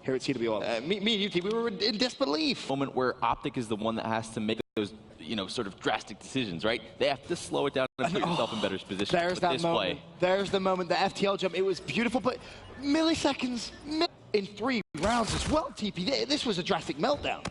here at CWL. Me and UT, we were in disbelief. Moment where Optic is the one that has to make those, sort of drastic decisions, right? They have to slow it down and put yourself in better position. There's that moment. There's the moment, the FTL jump. It was beautiful, but milliseconds in 3 rounds as well, TP. This was a drastic meltdown.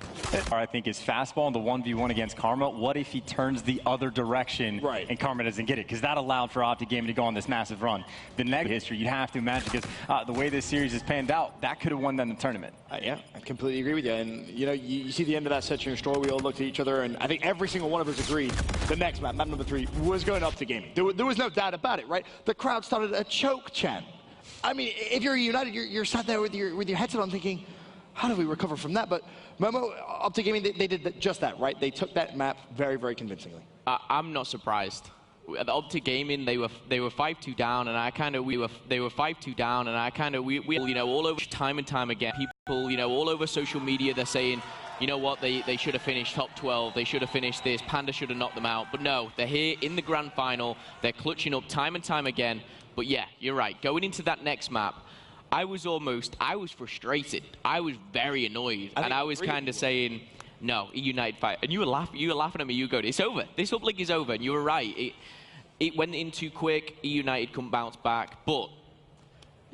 I think his fastball in the 1v1 against Karma, what if he turns the other direction and Karma doesn't get it? Because that allowed for Optic Gaming to go on this massive run. The next history, you'd have to imagine, because the way this series has panned out, that could have won them the tournament. Yeah, I completely agree with you. And, you see the end of that searching and straw, we all looked at each other, and I think every single one of us agreed the next map number 3, was going up to Gaming. There was no doubt about it, right? The crowd started a choke chant. I mean, if you're United, you're sat there with your headset on thinking, how do we recover from that? But Momo, Optic Gaming, they did just that, right? They took that map very, very convincingly. I'm not surprised. At Optic Gaming, they were 5-2 down, and they were 5-2 down, and we all over time and time again. People, all over social media, they're saying, you know what, they should have finished top 12, they should have finished this, Panda should have knocked them out. But no, they're here in the grand final, they're clutching up time and time again. But yeah, you're right, going into that next map, I was frustrated. I was very annoyed, and I was kind of saying, no, United fight. And you were laughing at me, you go, it's over. This uplink is over, and you were right. It went in too quick, United couldn't bounce back, but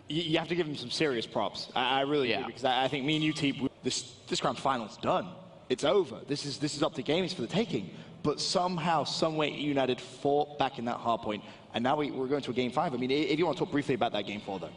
you have to give him some serious props. I really do, because I think me and you, this grand final's done. It's over. This is up to games for the taking. But somehow, someway, United fought back in that hard point, and now we're going to a game 5. I mean, if you want to talk briefly about that game 4, though.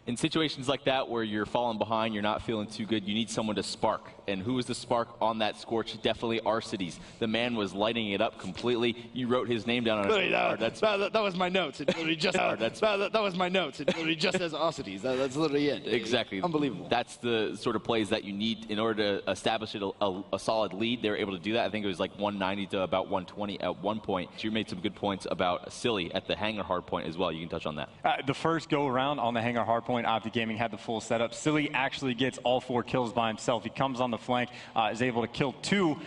In situations like that where you're falling behind, you're not feeling too good, you need someone to spark. And who was the spark on that Scorch? Definitely Arcides. The man was lighting it up completely. You wrote his name down on a card. That was my notes. It literally just that was my notes. It literally just says Arcides. That's literally it. Exactly. Unbelievable. That's the sort of plays that you need in order to establish a solid lead. They were able to do that. I think it was like 190 to about 120 at one point. So you made some good points about Silly at the hangar hard point as well. You can touch on that. The first go around on the hangar hard point, Optic Gaming had the full setup. Silly actually gets all 4 kills by himself. He comes on the flank, is able to kill 2,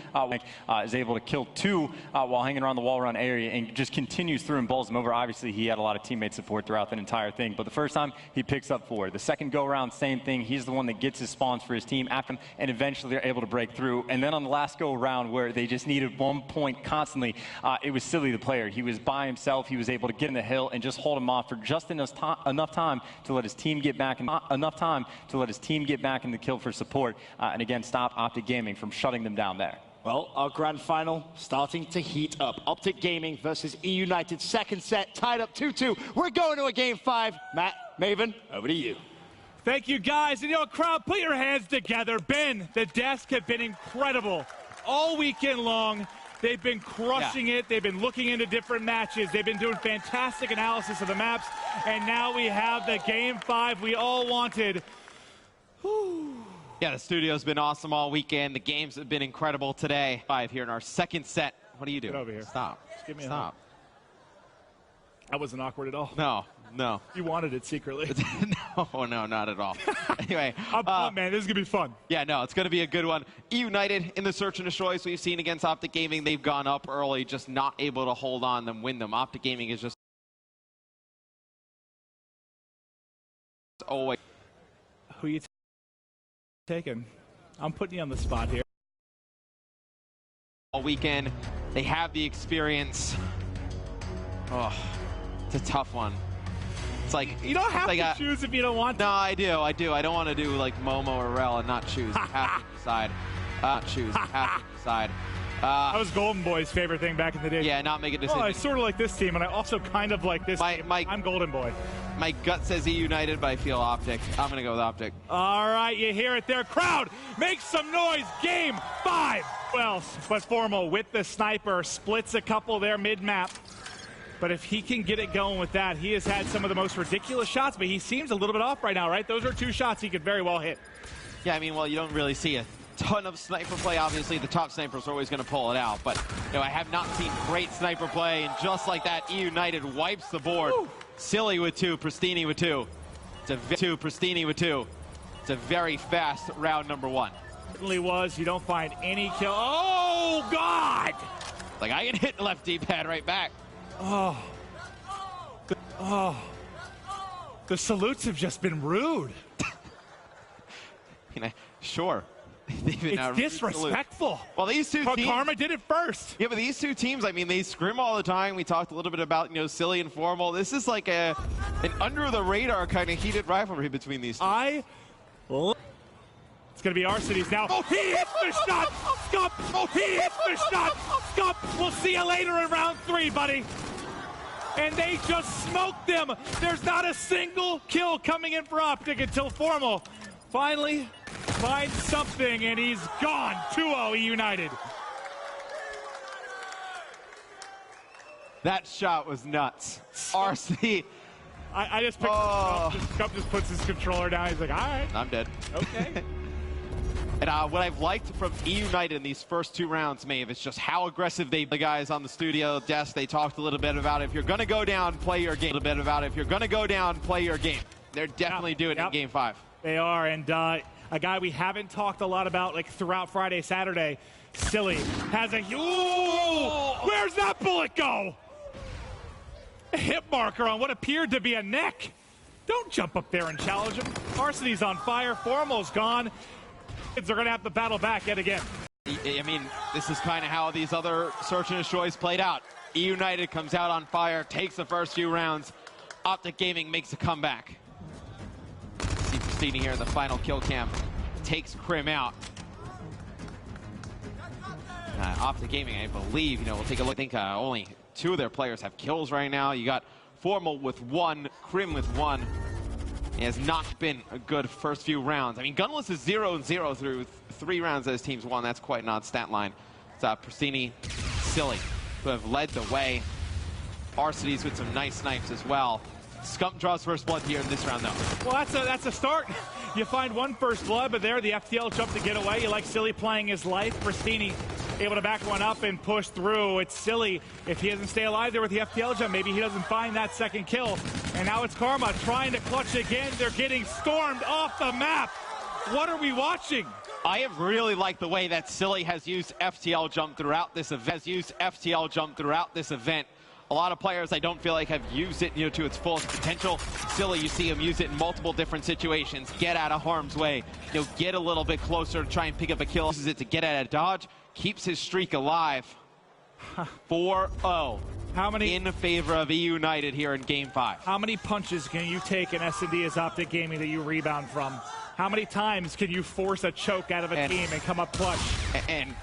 while hanging around the wall run area, and just continues through and bowls him over. Obviously, he had a lot of teammate support throughout that entire thing, but the first time, he picks up 4. The second go around, same thing. He's the one that gets his spawns for his team after him, and eventually they're able to break through. And then on the last go around, where they just needed 1 point constantly, it was Silly the player. He was by himself. He was able to get in the hill and just hold him off for just enough time to let his team get back in the kill for support, and again stop Optic Gaming from shutting them down there. Well, our grand final starting to heat up. Optic Gaming versus E United, second set, tied up 2-2. We're going to a game 5. Matt, Maven, over to you. Thank you, guys. And crowd, put your hands together. Ben, the desk have been incredible all weekend long. They've been crushing it. They've been looking into different matches. They've been doing fantastic analysis of the maps. And now we have the game 5 we all wanted. Whew. Yeah, the studio's been awesome all weekend. The games have been incredible today. 5 here in our second set. What are you doing? Get over here. Stop. Just give me Stop. That wasn't awkward at all. No. You wanted it secretly. No, not at all. Anyway. I'm pumped, man. This is going to be fun. Yeah, no, it's going to be a good one. United in the search and destroys we've seen against Optic Gaming. They've gone up early, just not able to hold on and win them. Optic Gaming is just always. Who you taking? I'm putting you on the spot here. All weekend, they have the experience. Oh, it's a tough one. It's like you don't have to choose if you don't want to. No, I do. I don't want to do like Momo or Rel and not choose. You have to decide. You have to decide. That was Golden Boy's favorite thing back in the day. Yeah, not make a decision. Oh, I sort of like this team, and I also kind of like this team. I'm Golden Boy. My gut says E United, but I feel Optic. I'm going to go with Optic. All right, you hear it there. Crowd, make some noise. Game 5. Well, but Formal with the sniper splits a couple there mid-map. But if he can get it going with that, he has had some of the most ridiculous shots, but he seems a little bit off right now, right? Those are 2 shots he could very well hit. Yeah, I mean, well, you don't really see a ton of sniper play. Obviously, the top snipers are always going to pull it out. But, I have not seen great sniper play. And just like that, E United wipes the board. Woo. Silly with 2, Pristini with 2. Pristini with 2. It's a very fast round number 1. Certainly was. You don't find any kill. Oh, God! Like, I can hit left D-pad right back. Oh. The salutes have just been rude. Sure. It's disrespectful. Well, these two but teams, Karma did it first. Yeah, but these two teams, I mean, they scrim all the time. We talked a little bit about, Silly and Formal. This is like an under-the-radar kind of heated rivalry between these two. It's going to be our cities now. Oh, he hits the shot! Scump! Oh, he hits the shot! Scump! We'll see you later in round 3, buddy. And they just smoked them. There's not a single kill coming in for Optic until Formal finally finds something, and he's gone. 2-0 United. That shot was nuts. RC. I just picked Scump just puts his controller down. He's like, all right. I'm dead. Okay. And what I've liked from United in these first 2 rounds, Maeve, is just how aggressive the guys on the studio desk, they talked a little bit about if you're going to go down, play your game. A little bit about if you're going to go down, play your game. They're definitely doing it in Game 5. They are, and a guy we haven't talked a lot about like throughout Friday, Saturday, Silly, has a where's that bullet go? A hit marker on what appeared to be a neck. Don't jump up there and challenge him. Varsity's on fire. Formal's gone. They're going to have to battle back yet again. I mean, this is kind of how these other Search and Destroys played out. United comes out on fire, takes the first few rounds. Optic Gaming makes a comeback. See Pristini here in the final kill cam. Takes Krim out. Optic Gaming, I believe, we'll take a look. I think only 2 of their players have kills right now. You got Formal with 1, Krim with 1. It has not been a good first few rounds. I mean, Gunless is 0-0 through 3 rounds that his team's won. That's quite an odd stat line. It's Pristini, Silly, who have led the way. Arcides with some nice snipes as well. Scump draws first blood here in this round, though. Well, that's a start. You find 1 first blood, but there the FTL jump to get away. You like Silly playing his life. Pristini able to back one up and push through. It's Silly. If he doesn't stay alive there with the FTL jump, maybe he doesn't find that second kill. And now it's Karma trying to clutch again. They're getting stormed off the map. What are we watching? I have really liked the way that Silly has used FTL jump throughout this event. A lot of players I don't feel like have used it to its fullest potential. Silly, you see him use it in multiple different situations. Get out of harm's way. Get a little bit closer to try and pick up a kill. Uses it to get out of dodge. Keeps his streak alive. 4-0. How many in favor of United here in Game 5? How many punches can you take in S&D as Optic Gaming that you rebound from? How many times can you force a choke out of a team and come up clutch? And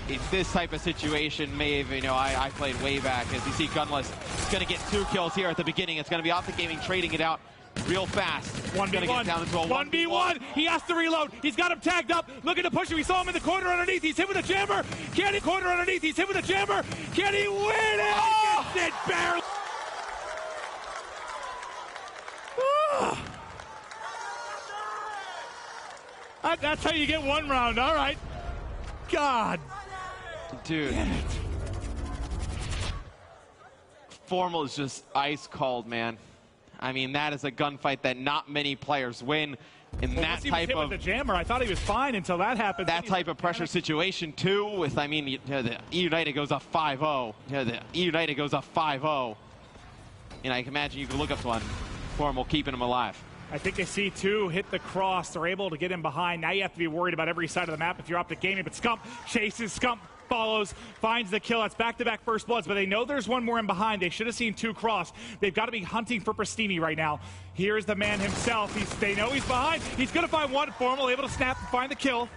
it's this type of situation, Maeve, I played way back. As you see, Gunless is going to get 2 kills here at the beginning. It's going to be Optic Gaming trading it out real fast. 1v1. Down into a 1v1. He has to reload. He's got him tagged up. Looking to push him. We saw him in the corner underneath. He's hit with a jammer. Can he? Corner underneath. He's hit with a jammer. Can he win it? Oh! He gets it barely. That's how you get 1 round. All right. God. Dude. Damn it. Formal is just ice cold, man. I mean, that is a gunfight that not many players win in that type of with the jammer. I thought he was fine until that happened. That type of pressure situation too. With the United goes up 5-0. The United goes up 5-0. I can imagine you can look up to one. Formal keeping him alive. I think they see 2 hit the cross. They're able to get him behind. Now you have to be worried about every side of the map if you're Optic Gaming. But Scump chases, Scump follows, finds the kill. That's back-to-back first bloods, but they know there's 1 more in behind. They should have seen 2 cross. They've got to be hunting for Pristini right now. Here's the man himself. They know he's behind. He's going to find 1. Formal able to snap and find the kill.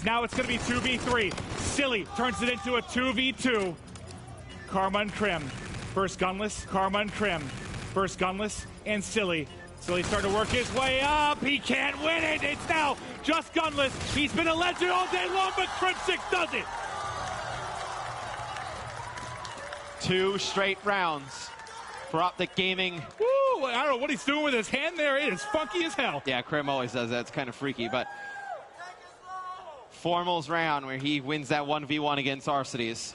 Now it's going to be 2v3. Silly turns it into a 2v2. Karma and Krim. First Gunless, Karma and Krim. First Gunless and Silly. Silly's starting to work his way up. He can't win it. It's now just Gunless. He's been a legend all day long, but Cryptic does it. 2 straight rounds for Optic Gaming. Woo! I don't know what he's doing with his hand there. It is funky as hell. Yeah, Krim always does that. It's kind of freaky, but Formal's round where he wins that 1v1 against Arcides.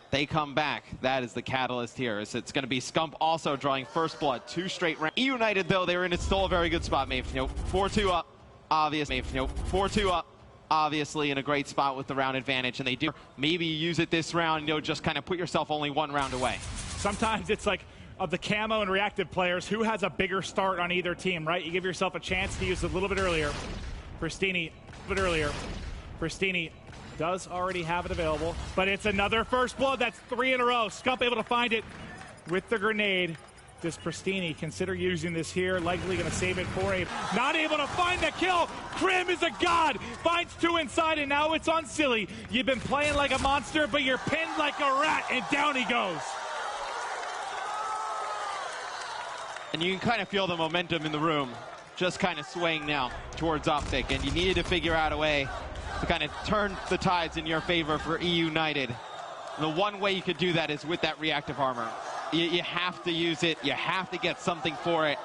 They come back. That is the catalyst here. It's going to be Scump also drawing first blood. 2 straight rounds. United, though, they were in still a very good spot, Maeve. 4-2 up, obviously. 4-2 up, obviously in a great spot with the round advantage. And they do maybe use it this round, just kind of put yourself only 1 round away. Sometimes it's like, of the camo and reactive players, who has a bigger start on either team, right? You give yourself a chance to use it a little bit earlier. Pristini But earlier, Pristini does already have it available, but it's another first blood. That's 3 in a row. Scump able to find it with the grenade. Does Pristini consider using this here? Likely going to save it for a... Not able to find the kill. Krim is a god. Finds 2 inside, and now it's on Silly. You've been playing like a monster, but you're pinned like a rat, and down he goes. And you can kind of feel the momentum in the room just kind of swaying now towards Optic, and you needed to figure out a way to kind of turn the tides in your favor for E United. The one way you could do that is with that reactive armor. You have to use it. You have to get something for it.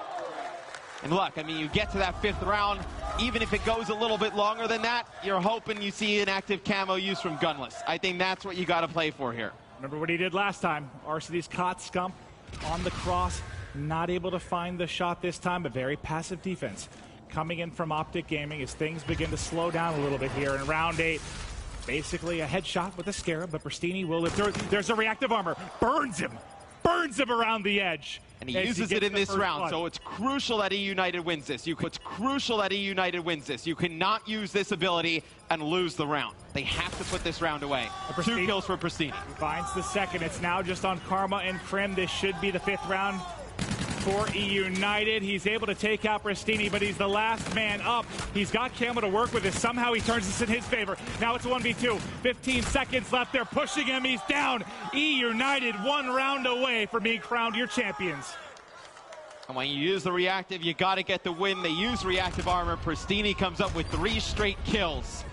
And look, I mean, you get to that 5th round, even if it goes a little bit longer than that, you're hoping you see an active camo use from Gunless. I think that's what you got to play for here. Remember what he did last time. Arcity's caught Scump on the cross. Not able to find the shot this time, but very passive defense. Coming in from Optic Gaming as things begin to slow down a little bit here in round 8. Basically a headshot with a Scarab, but Pristini will live through. There's a reactive armor. Burns him around the edge. And he uses it in this round, so it's crucial that E United wins this. It's crucial that E United wins this. You cannot use this ability and lose the round. They have to put this round away. 2 kills for Pristini. He finds the second. It's now just on Karma and Krim. This should be the 5th round for E United. He's able to take out Pristini, but he's the last man up. He's got Camo to work with this. Somehow he turns this in his favor. Now it's a 1v2. 15 seconds left. They're pushing him. He's down. E United 1 round away from being crowned your champions. And when you use the reactive, you got to get the win. They use reactive armor. Pristini comes up with 3 straight kills.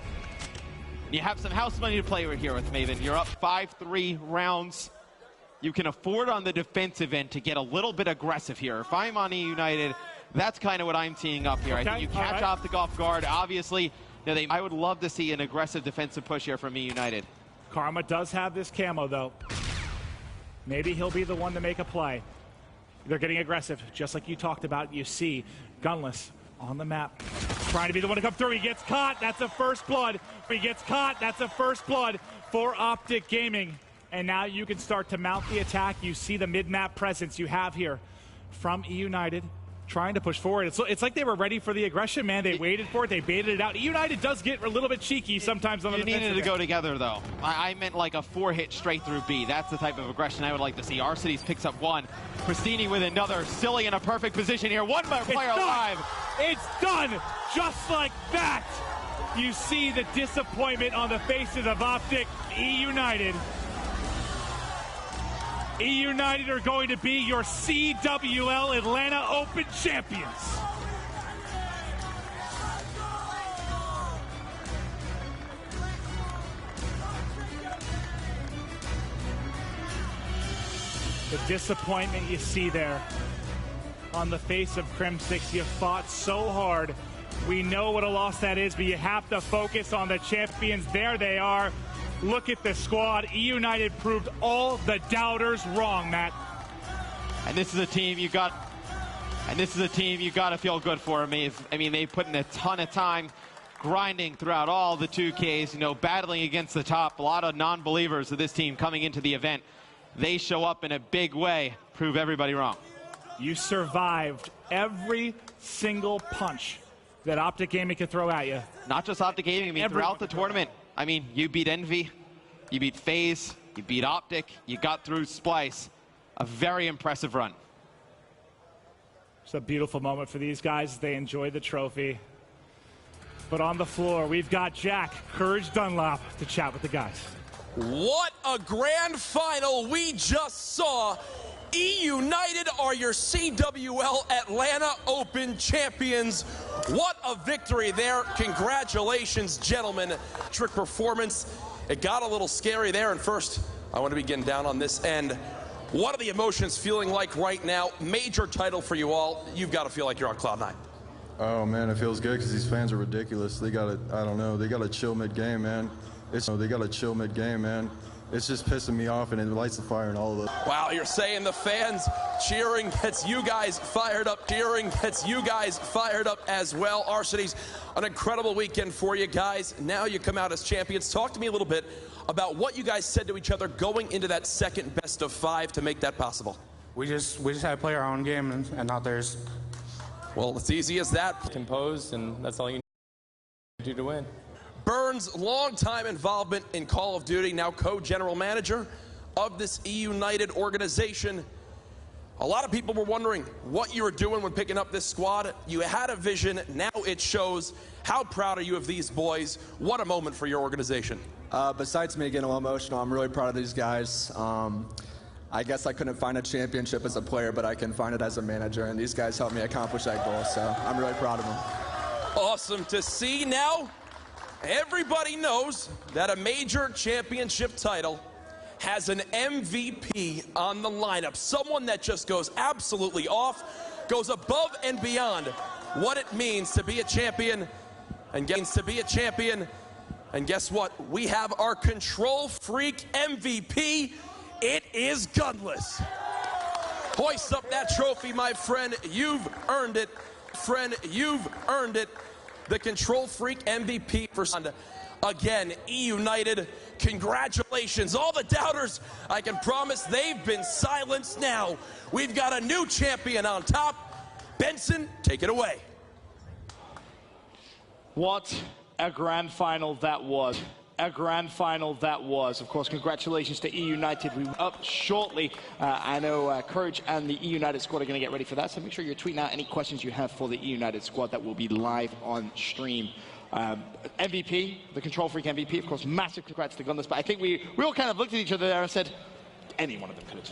You have some house money to play with here with Maven. You're up 5-3 rounds. You can afford on the defensive end to get a little bit aggressive here. If I'm on E United, that's kind of what I'm teeing up here. Okay, I think you catch Optic off guard. Obviously, you know, I would love to see an aggressive defensive push here from E United. Karma does have this camo, though. Maybe he'll be the one to make a play. They're getting aggressive, just like you talked about. You see Gunless on the map, trying to be the one to come through. He gets caught. That's a first blood. He gets caught. That's a first blood for Optic Gaming. And now you can start to mount the attack. You see the mid-map presence you have here from E United trying to push forward. It's like they were ready for the aggression, man. They waited for it. They baited it out. E United does get a little bit cheeky sometimes on the defensive. You needed to go together, though. I meant like a 4-hit straight through B. That's the type of aggression I would like to see. Arcities picks up 1. Pristini with another. Silly in a perfect position here. 1 more player alive. It's done just like that. You see the disappointment on the faces of Optic. E United are going to be your CWL Atlanta Open champions. The disappointment you see there on the face of Crim6. You fought so hard. We know what a loss that is, but you have to focus on the champions. There they are. Look at the squad. E United proved all the doubters wrong, Matt. And this is a team you got. And this is a team you got to feel good for. I mean, they put in a ton of time, grinding throughout all the 2Ks. You know, battling against the top. A lot of non-believers of this team coming into the event. They show up in a big way, prove everybody wrong. You survived every single punch that Optic Gaming could throw at you. Not just Optic Gaming. I mean, throughout the tournament. I mean, you beat Envy, you beat FaZe, you beat Optic, you got through Splice. A very impressive run. It's a beautiful moment for these guys. They enjoy the trophy. But on the floor, we've got Jack Courage Dunlop to chat with the guys. What a grand final we just saw. E United are your CWL Atlanta Open champions. What a victory there. Congratulations, gentlemen. Trick performance. It got a little scary there. And first, I want to begin down on this end. What are the emotions feeling like right now? Major title for you all. You've got to feel like you're on cloud 9. Oh, man, it feels good because these fans are ridiculous. They got to, I don't know, they got to chill mid-game, man. They got to chill mid-game, man. It's just pissing me off, and it lights the fire in all of us. Wow, you're saying the fans cheering gets you guys fired up. Cheering gets you guys fired up as well. Arcities, an incredible weekend for you guys. Now you come out as champions. Talk to me a little bit about what you guys said to each other going into that second best of 5 to make that possible. We just had to play our own game and not theirs. Well, it's easy as that. Composed, and that's all you To win. Burns' longtime involvement in Call of Duty, now co-general manager of this E-United organization. A lot of people were wondering what you were doing when picking up this squad. You had a vision, now it shows. How proud are you of these boys? What a moment for your organization. Besides me getting a little emotional, I'm really proud of these guys. I guess I couldn't find a championship as a player, but I can find it as a manager, and these guys helped me accomplish that goal, so I'm really proud of them. Awesome to see. Now, everybody knows that a major championship title has an MVP on the lineup. Someone that just goes absolutely off, goes above and beyond what it means to be a champion, and guess what? We have our control freak MVP. It is Gunless. Hoist up that trophy, my friend. You've earned it. Friend, you've earned it. The control freak MVP for Sunday. Again, E-United, congratulations. All the doubters, I can promise they've been silenced now. We've got a new champion on top. Benson, take it away. What a grand final that was. A grand final that was. Of course, congratulations to E-United. We up shortly. I know Courage and the E-United squad are going to get ready for that, so make sure you're tweeting out any questions you have for the E-United squad. That will be live on stream. MVP, the control freak MVP, of course, massive congrats to Gunless, but I think we all kind of looked at each other there and said, any one of them could have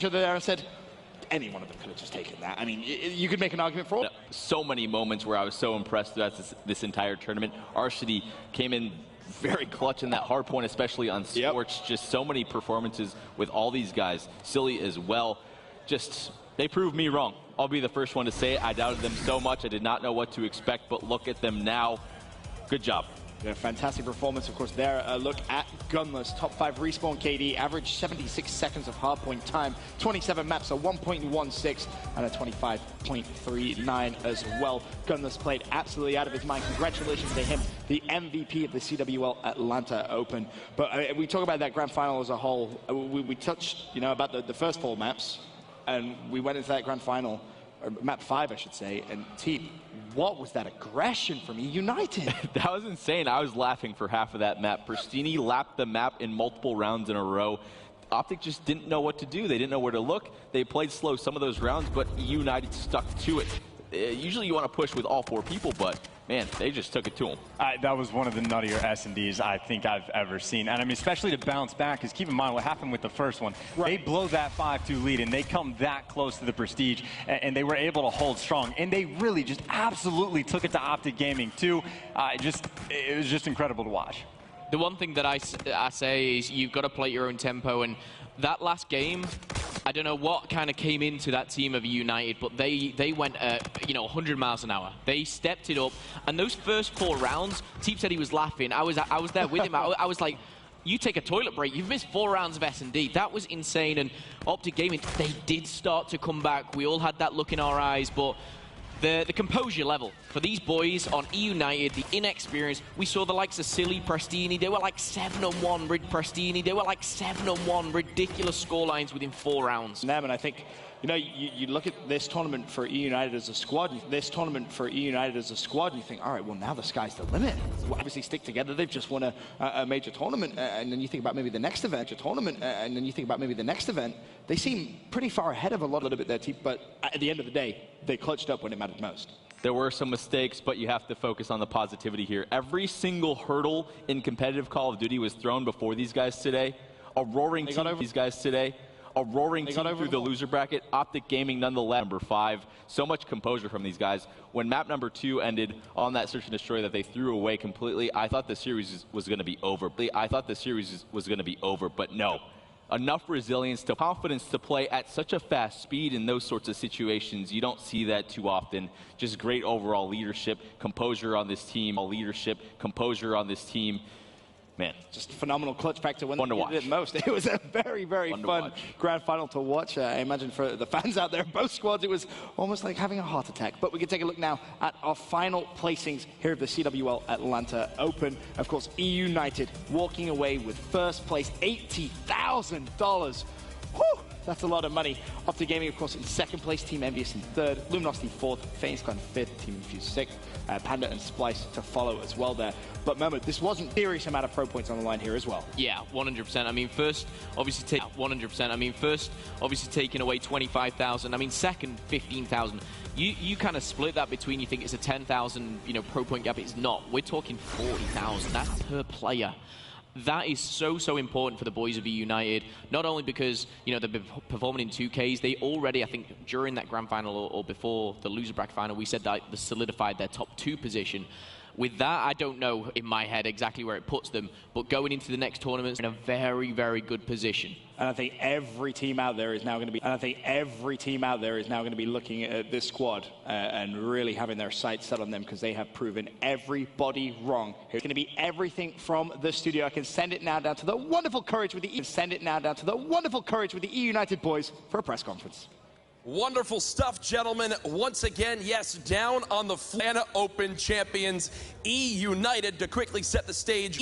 just taken that. I mean, you could make an argument for all. So many moments where I was so impressed throughout this entire tournament. Varsity came in very clutch in that hard point, especially on Scorch. Yep. Just so many performances with all these guys. Silly as well. Just, they proved me wrong. I'll be the first one to say it. I doubted them so much. I did not know what to expect, but look at them now. Good job. Yeah, fantastic performance, of course, there. Look at Gunless, top 5 respawn KD, average 76 seconds of hardpoint time, 27 maps, a 1.16 and a 25.39 as well. Gunless played absolutely out of his mind. Congratulations to him, the MVP of the CWL Atlanta Open. But we talk about that grand final as a whole. We touched, about the first 4 maps, and we went into that grand final, or map 5, I should say, and Teep, what was that aggression from E-United? That was insane. I was laughing for half of that map. Pristini lapped the map in multiple rounds in a row. Optic just didn't know what to do. They didn't know where to look. They played slow some of those rounds, but E-United stuck to it. Usually you want to push with all 4 people, but man, they just took it to them. That was one of the nuttier S&Ds I think I've ever seen. And I mean, especially to bounce back, because keep in mind what happened with the first one. Right. They blow that 5-2 lead, and they come that close to the Prestige, and they were able to hold strong. And they really just absolutely took it to Optic Gaming, too. It was just incredible to watch. The one thing that I say is you've got to play your own tempo, and that last game, I don't know what kind of came into that team of United, but they went at 100 miles an hour. They stepped it up, and those first 4 rounds, Teep said he was laughing. I was there with him. I was like, you take a toilet break. You've missed 4 rounds of S&D. That was insane, and Optic Gaming, they did start to come back. We all had that look in our eyes, but the composure level for these boys on E-United, the inexperience, we saw the likes of Silly, Prestini, they were like 7-1, Rid Prestini, they were like 7-1, ridiculous scorelines within 4 rounds. And I think, you look at this tournament for E-United as a squad, and you think, all right, well, now the sky's the limit. Well, obviously stick together, they've just won a major tournament, and then you think about maybe the next event, they seem pretty far ahead of a little bit there, but at the end of the day, they clutched up when it mattered most. There were some mistakes, but you have to focus on the positivity here. Every single hurdle in competitive Call of Duty was thrown before these guys today. A roaring team through the loser bracket. Optic Gaming nonetheless, number 5. So much composure from these guys. When map number 2 ended on that search and destroy that they threw away completely, I thought the series was going to be over. But no. Enough resilience, confidence to play at such a fast speed in those sorts of situations. You don't see that too often. Just great overall leadership, composure on this team. Man, just phenomenal clutch factor when they did it most. It was a very, very fun grand final to watch. I imagine for the fans out there, both squads, it was almost like having a heart attack. But we can take a look now at our final placings here at the CWL Atlanta Open. Of course, E-United walking away with first place, $80,000. Whew! That's a lot of money. Optic Gaming, of course, in second place. Team Envious in third. Luminosity fourth. Phoenix Clan fifth. Team Infuse sixth. Panda and Splice to follow as well there. But remember, this wasn't a serious amount of pro points on the line here as well. Yeah, 100%. I mean, first, obviously, 100%. I mean, first, obviously, taking away 25,000. I mean, second, 15,000. You kind of split that between, you think it's a 10,000, pro point gap. It's not. We're talking 40,000. That's per player. That is so important for the boys of E United, not only because, they've been performing in 2Ks, they already, I think, during that grand final or before the loser bracket final, we said that they solidified their top 2 position. With that, I don't know in my head exactly where it puts them, but going into the next tournament in a very, very good position. And I think every team out there is now going to be. Looking at this squad and really having their sights set on them, because they have proven everybody wrong. It's going to be everything from the studio. I can send it now down to the wonderful courage with the E United boys for a press conference. Wonderful stuff, gentlemen. Once again, yes, down on the Atlanta Open champions, E United to quickly set the stage.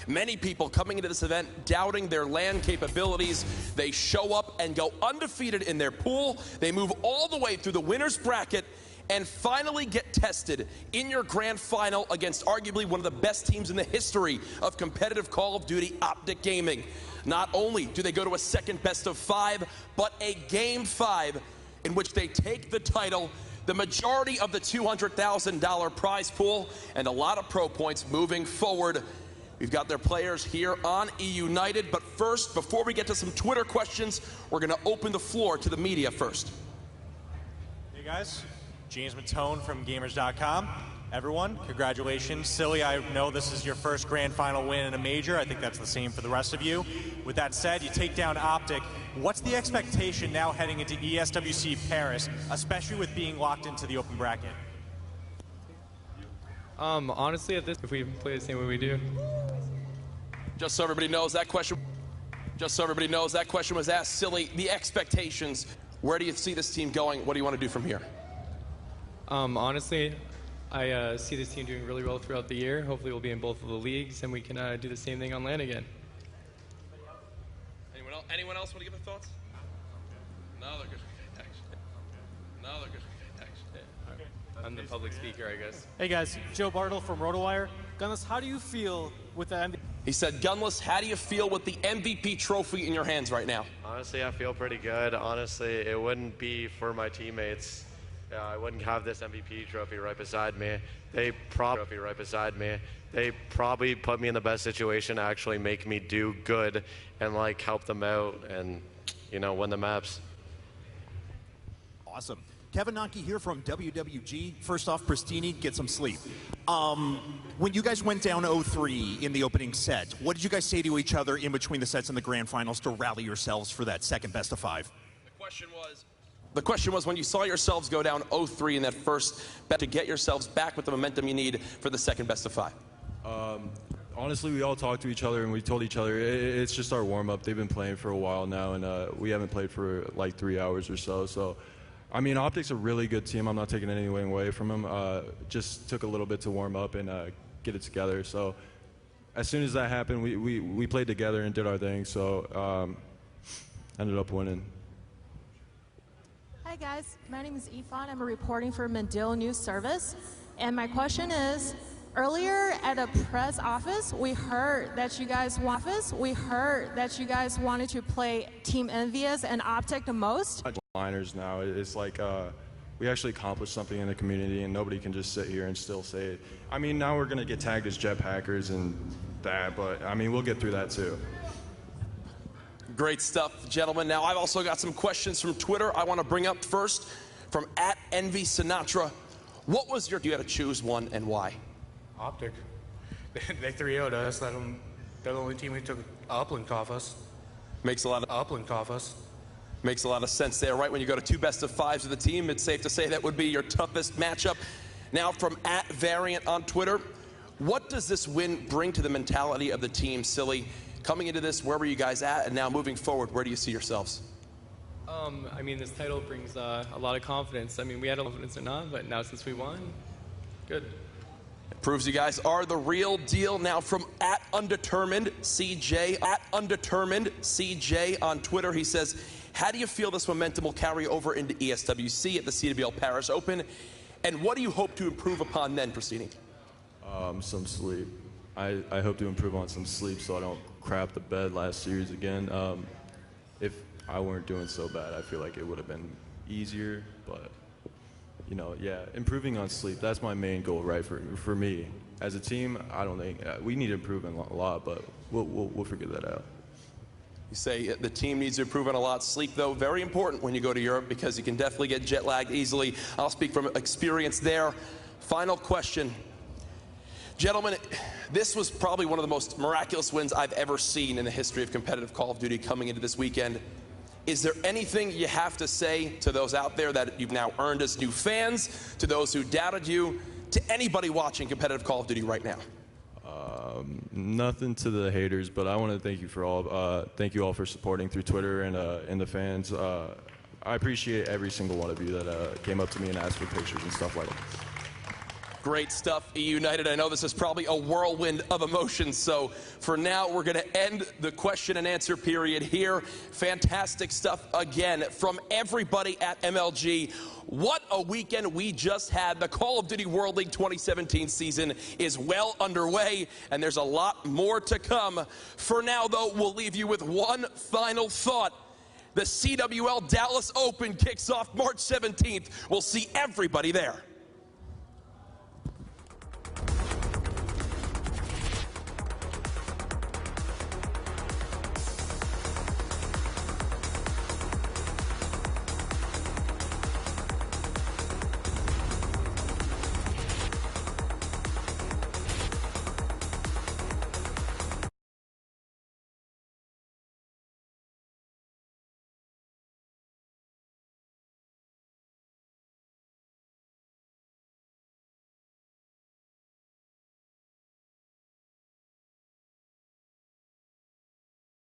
Many people coming into this event doubting their LAN capabilities. They show up and go undefeated in their pool. They move all the way through the winner's bracket and finally get tested in your grand final against arguably one of the best teams in the history of competitive Call of Duty, Optic Gaming. Not only do they go to a second best of 5, but a game 5 in which they take the title, the majority of the $200,000 prize pool, and a lot of pro points moving forward. We've got their players here on E United, but first, before we get to some Twitter questions, we're going to open the floor to the media first. Hey guys, James Matone from Gamers.com. Everyone, congratulations. Silly, I know this is your first grand final win in a major. I think that's the same for the rest of you. With that said, you take down Optic. What's the expectation now heading into ESWC Paris, especially with being locked into the open bracket? Honestly, if we play the same way we do. Just so everybody knows, that question was asked. Silly, the expectations. Where do you see this team going? What do you want to do from here? Honestly, I see this team doing really well throughout the year. Hopefully we'll be in both of the leagues, and we can do the same thing on LAN again. Anyone else want to give their thoughts? No, they're good. Thanks. I'm the public speaker, I guess. Hey guys, Joe Bartle from RotoWire. Gunless, how do you feel with the MVP? He said, Gunless, how do you feel with the MVP trophy in your hands right now? Honestly, I feel pretty good. Honestly, it wouldn't be for my teammates. I wouldn't have this MVP trophy right beside me. They probably put me in the best situation to actually make me do good and help them out and win the maps. Awesome. Kevin Naki here from WWG. First off, Pristini, get some sleep. When you guys went down 0-3 in the opening set, what did you guys say to each other in between the sets and the grand finals to rally yourselves for that second best of 5? The question was, when you saw yourselves go down 0-3 in that first bet, to get yourselves back with the momentum you need for the second best of 5? Honestly, we all talked to each other and we told each other it's just our warm-up. They've been playing for a while now, and we haven't played for 3 hours or so. So, I mean, Optic's a really good team. I'm not taking anything away from them. Just took a little bit to warm up and get it together. So, as soon as that happened, we played together and did our thing. So, ended up winning. Hi guys, my name is Ifan. I'm reporting for Medill News Service. And my question is, earlier at a press office, we heard that you guys wanted to play Team Envious and Optic the most. Liners now, it's like we actually accomplished something in the community, and nobody can just sit here and still say it. I mean, now we're going to get tagged as jet hackers and that, but I mean, we'll get through that too. Great stuff, gentlemen. Now, I've also got some questions from Twitter I want to bring up first from @EnvySinatra. What was your... You had to choose one, and why? Optic. They 3-0'd us. They're the only team who took uplink off us. Makes a lot of sense there, right? When you go to 2 best of 5s of the team, it's safe to say that would be your toughest matchup. Now, from @Variant on Twitter, what does this win bring to the mentality of the team, Silly? Coming into this, where were you guys at? And now moving forward, where do you see yourselves? I mean, this title brings a lot of confidence. I mean, we had a confidence or not, but now since we won, good. It proves you guys are the real deal. Now from @undetermined CJ, @undetermined CJ on Twitter, he says, how do you feel this momentum will carry over into ESWC at the CWL Paris Open? And what do you hope to improve upon then, Pristini? Some sleep. I hope to improve on some sleep so I don't crap the bed last series again. If I weren't doing so bad, I feel like it would have been easier. But, you know, yeah, improving on sleep, that's my main goal, right, for me. As a team, I don't think we need to improve a lot, but we'll figure that out. You say the team needs to improve on a lot. Sleep, though, very important when you go to Europe because you can definitely get jet lagged easily. I'll speak from experience there. Final question. Gentlemen, this was probably one of the most miraculous wins I've ever seen in the history of competitive Call of Duty coming into this weekend. Is there anything you have to say to those out there that you've now earned as new fans, to those who doubted you, to anybody watching competitive Call of Duty right now? Nothing to the haters, but I want to thank you all for supporting through Twitter and the fans. I appreciate every single one of you that came up to me and asked for pictures and stuff like that. Great stuff, E United. I know this is probably a whirlwind of emotions, so for now we're going to end the question and answer period here. Fantastic stuff again from everybody at MLG. What a weekend we just had. The Call of Duty World League 2017 season is well underway, and there's a lot more to come. For now, though, we'll leave you with one final thought. The CWL Dallas Open kicks off March 17th. We'll see everybody there.